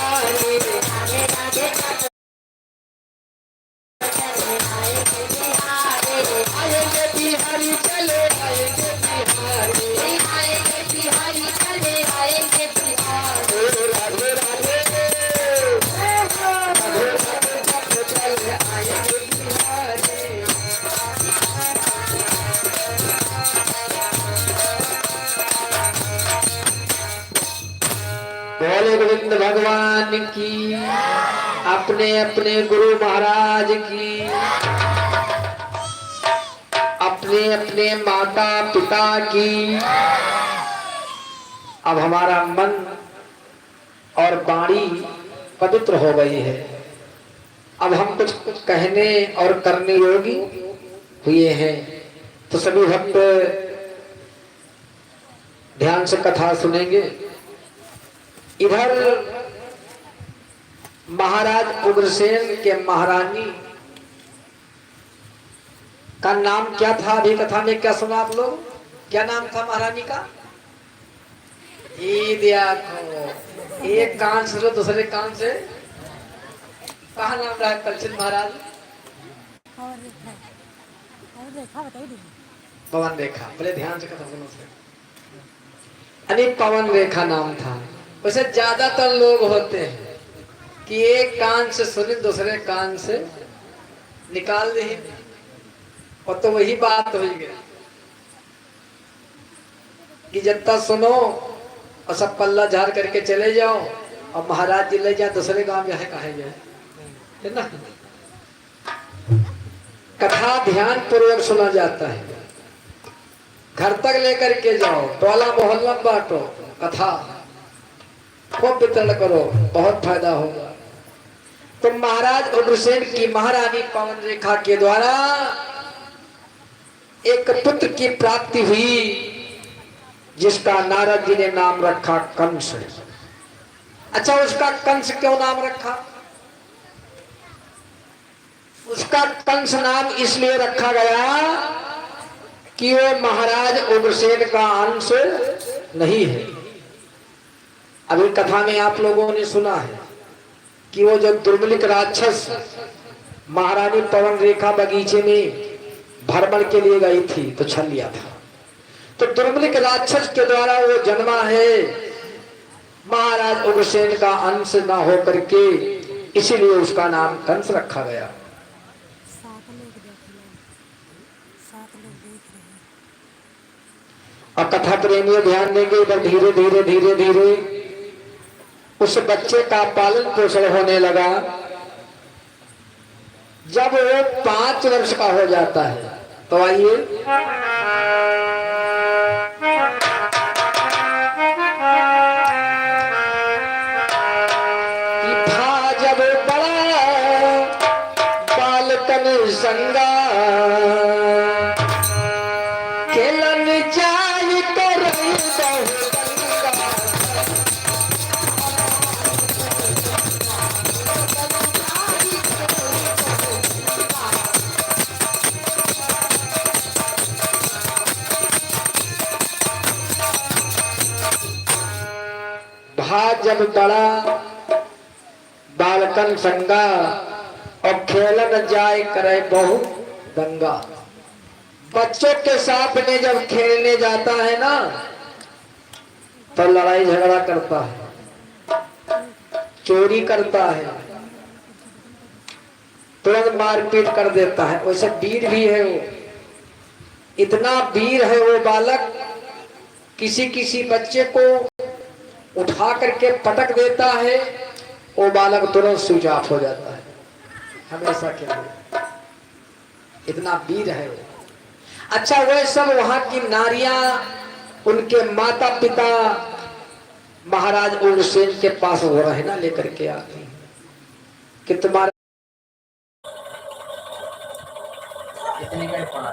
बिहारी, राधे राधे चले आएंगे बिहारी, आएंगे बिहारी चले आएंगे बिहारी, आएंगे बिहारी चले आएंगे बिहारी, राधे राधे चले आएंगे बिहारी। बोले गोविंद भगवान की, अपने अपने गुरु महाराज की, अपने अपने माता पिता की। अब हमारा मन और वाणी पवित्र हो गई है। अब हम कुछ कहने और करने योगी हुए हैं। तो सभी भक्त ध्यान से कथा सुनेंगे। इधर महाराज उग्रसेन के महारानी का नाम क्या था? अभी कथा में क्या सुना आप लोग? क्या नाम था महारानी का? देखो, एक कान से दूसरे कान से कहा नाम रहा कलचित महाराज? पवन रेखा। बड़े ध्यान से कथा सुनो। पवन रेखा नाम था। वैसे ज्यादातर लोग होते हैं कि एक कान से सुने दूसरे कान से निकाल दे, और तो वही बात हो गई कि जब तक सुनो और सब पल्ला झाड़ करके चले जाओ और महाराज जी ले जाए दूसरे गांव जाए कहे जाए, है ना। कथा ध्यान पूर्वक सुना जाता है। घर तक लेकर के जाओ, टोला मोहल्ला बांटो, कथा खूब वितरण करो, बहुत फायदा होगा। तो महाराज उग्रसेन की महारानी पवन रेखा के द्वारा एक पुत्र की प्राप्ति हुई, जिसका नारद जी ने नाम रखा कंस। अच्छा, उसका कंस क्यों नाम रखा? उसका कंस नाम इसलिए रखा गया कि वो महाराज उग्रसेन का अंश नहीं है। अभी कथा में आप लोगों ने सुना है कि वो जब दुर्मलिक राक्षस महारानी पवन रेखा बगीचे में भ्रमण के लिए गई थी तो छल लिया था। तो दुर्मलिक राक्षस के द्वारा वो जन्मा है, महाराज उग्रसेन का अंश ना हो करके, इसीलिए उसका नाम कंस रखा गया। और कथा प्रेमी ध्यान देंगे, इधर धीरे धीरे धीरे धीरे उस बच्चे का पालन पोषण होने लगा। जब वो 5 वर्ष का हो जाता है तो आइए था जब बड़ा बालकन संगा, खेलन जाय कर जब बड़ा बालकन संगा, और खेलन जाए करे बहु दंगा। बच्चों के साथ में जब खेलने जाता है ना तो लड़ाई झगड़ा करता है, चोरी करता है, तुरंत मारपीट कर देता है। वैसे वीर भी है वो, इतना वीर है वो बालक, किसी किसी बच्चे को उठा करके पटक देता है, वो बालक तुरंत स्विच ऑफ हो जाता है हमेशा के लिए, इतना वीर है वो। अच्छा, वह सब वहां की नारियां उनके माता पिता महाराज उग्रसेन के पास हो रहे ना लेकर के आती हैं कि तुम्हारे इतने का पड़ा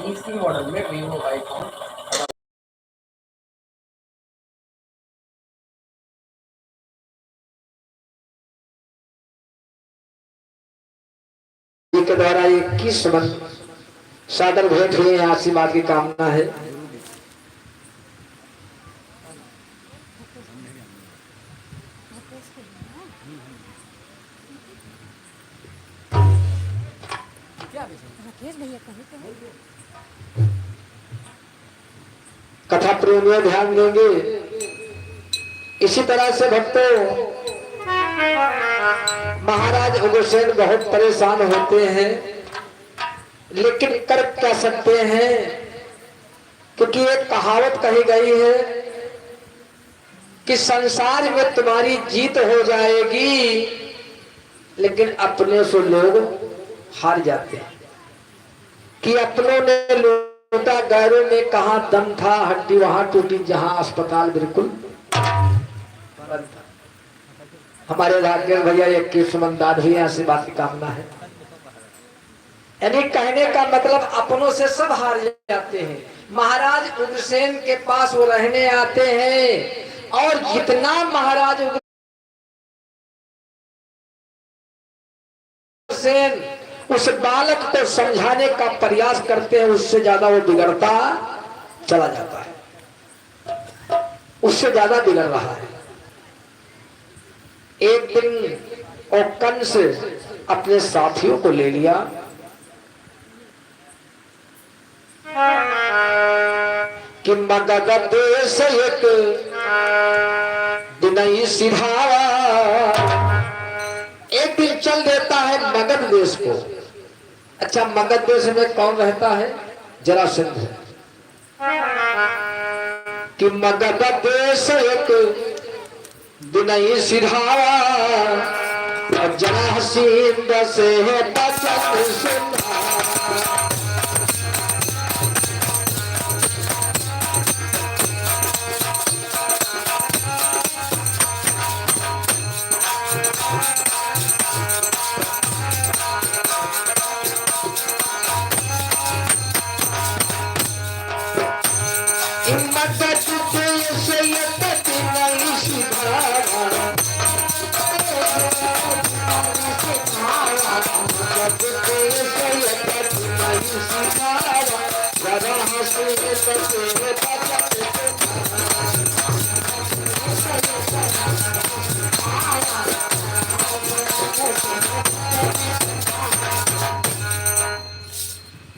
इसी मॉडल में वीवो आईफोन के द्वारा 21 मन सादर भेंट हुए हैं, आशीर्वाद की कामना है। कथा प्रेमियों ध्यान देंगे। इसी तरह से भक्तों महाराज उग्रसेन बहुत परेशान होते हैं, लेकिन कर क्या सकते हैं, क्योंकि एक कहावत कही गई है कि संसार में तुम्हारी जीत हो जाएगी, लेकिन अपने से लोग हार जाते हैं। कि अपनों ने लूटा गैरों में कहां दम था, हड्डी वहां टूटी जहां अस्पताल बिल्कुल बंद था। हमारे राजेश भैया एक की सुमनदार भैया से बात की कामना है। यानी कहने का मतलब अपनों से सब हार जाते हैं। महाराज उग्रसेन के पास वो रहने आते हैं और जितना महाराज उग्रसेन उस बालक को समझाने का प्रयास करते हैं, उससे ज्यादा वो बिगड़ता चला जाता है, उससे ज्यादा बिगड़ रहा है। एक दिन और कंस अपने साथियों को ले लिया, कि मगध देश एक दिन सिधावा, एक दिन चल देता है मगध देश को। अच्छा, मगध देश में कौन रहता है? जरासंध। कि मगध देश एक दिन सिधावा, और जरासंध से बचन सुना।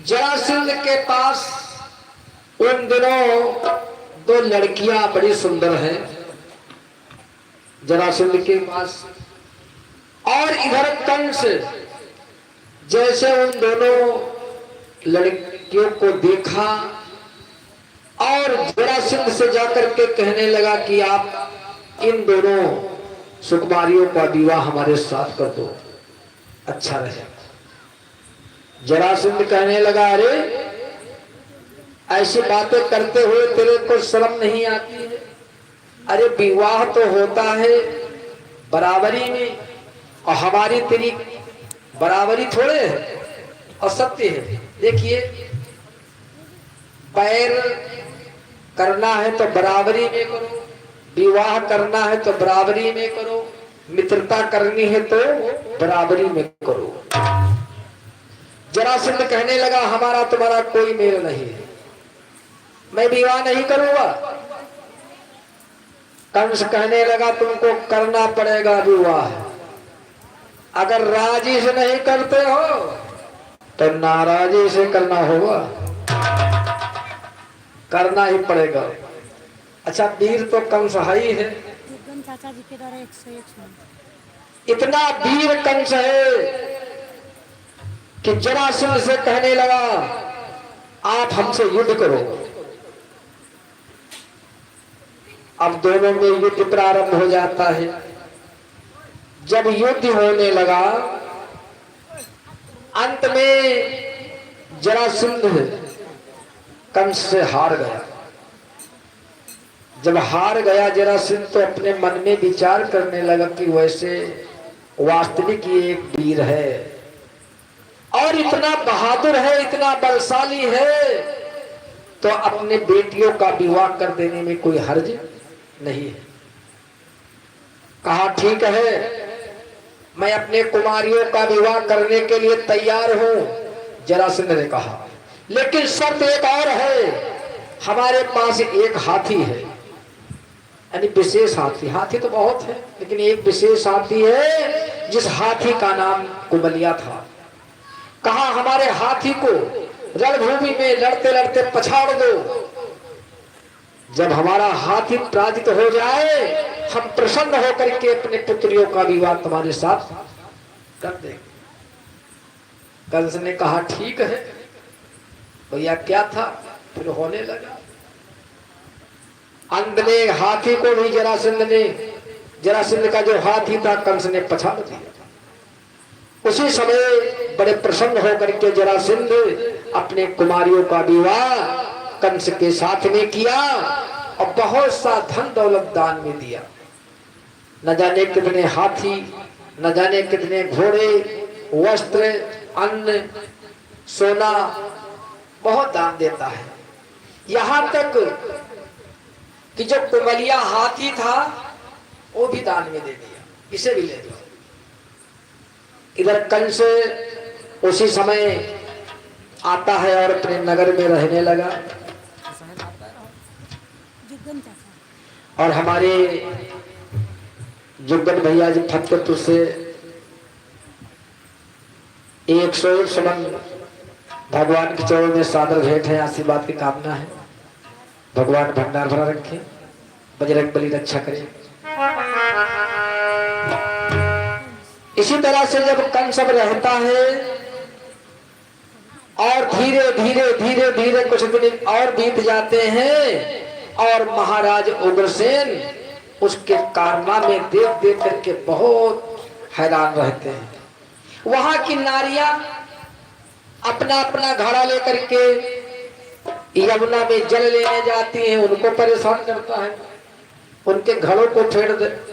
जरासंध के पास उन दिनों दो लड़कियां बड़ी सुंदर हैं जरासंध के पास, और इधर कंस जैसे उन दोनों लड़कियों को देखा और जरासंध से जाकर के कहने लगा कि आप इन दोनों सुकुमारियों का विवाह हमारे साथ कर दो, अच्छा रहेगा। जरासंध कहने लगा, अरे ऐसी बातें करते हुए तेरे को शर्म नहीं आती है? अरे विवाह तो होता है बराबरी में, और हमारी तेरी बराबरी थोड़े है, और सत्य है। देखिए, पैर करना है तो बराबरी में करो, विवाह करना है तो बराबरी में करो, मित्रता करनी है तो बराबरी में करो। जरासंध कहने लगा, हमारा तुम्हारा कोई मेल नहीं है, मैं विवाह नहीं करूंगा। कंस कहने लगा, तुमको करना पड़ेगा विवाह, अगर राजी से नहीं करते हो तो नाराजी से करना होगा, करना ही पड़ेगा। अच्छा, वीर तो कंस ही है, चाचा जी के द्वारा 101 इतना वीर कंस है कि जरासंध से कहने लगा, आप हमसे युद्ध करो। अब दोनों में युद्ध प्रारंभ हो जाता है। जब युद्ध होने लगा, अंत में जरासंध कंस से हार गया। जब हार गया जरासंध तो अपने मन में विचार करने लगा कि वैसे वास्तविक ये एक वीर है और इतना बहादुर है, इतना बलशाली है, तो अपने बेटियों का विवाह कर देने में कोई हर्ज नहीं है। कहा, ठीक है, मैं अपने कुमारियों का विवाह करने के लिए तैयार हूं। जरासंध ने कहा, लेकिन शर्त एक और है, हमारे पास एक हाथी है, यानी विशेष हाथी। हाथी तो बहुत है, लेकिन एक विशेष हाथी है जिस हाथी का नाम कुबलिया था। कहा हमारे हाथी को रणभूमि में लड़ते लड़ते पछाड़ दो, जब हमारा हाथी पराजित हो जाए हम प्रसन्न होकर के अपने पुत्रियों का विवाह तुम्हारे साथ कर देंगे। कंस ने कहा ठीक है भैया, क्या था, फिर होने लगा। अंत में हाथी को भी जरासंध का जो हाथी था कंस ने पछाड़ दिया। उसी समय बड़े प्रसन्न होकर के जरासंध अपने कुमारियों का विवाह कंस के साथ में किया और बहुत सा धन दौलत दान में दिया। न जाने कितने हाथी, न जाने कितने घोड़े, वस्त्र, अन्न, सोना, बहुत दान देता है। यहां तक कि जो कुबलिया हाथी था वो भी दान में दे दिया, इसे भी ले लो। इधर कंस उसी समय आता है और अपने नगर में रहने लगा। और हमारे जुग्गन भैया जी फतेहपुर से 101 सुमन भगवान के चरणों में सादर भेंट है, आशीर्वाद की कामना है। भगवान भंडार भरा रखे, बजरंग बली रक्षा करे। इसी तरह से जब कंस अब रहता है और धीरे धीरे धीरे धीरे कुछ दिन और बीत जाते हैं और महाराज उग्रसेन उसके कारनामे देख देख करके बहुत हैरान रहते हैं। वहां की नारियां अपना अपना घड़ा लेकर के यमुना में जल लेने जाती हैं, उनको परेशान करता है, उनके घड़ों को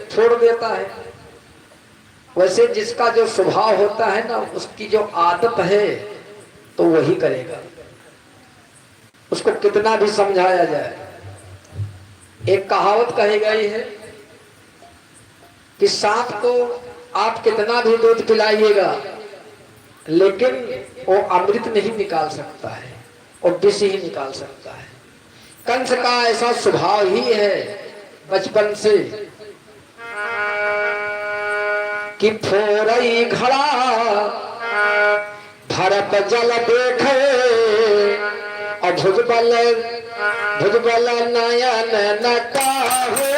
छोड़ देता है। वैसे जिसका जो स्वभाव होता है ना, उसकी जो आदत है तो वही करेगा, उसको कितना भी समझाया जाए। एक कहावत कही गई है कि सांप को आप कितना भी दूध पिलाइएगा लेकिन वो अमृत नहीं निकाल सकता है, वो विष ही निकाल सकता है। कंस का ऐसा स्वभाव ही है बचपन से कि फोरई घड़ा भरत जल देखे और भुजबल नयन न काहू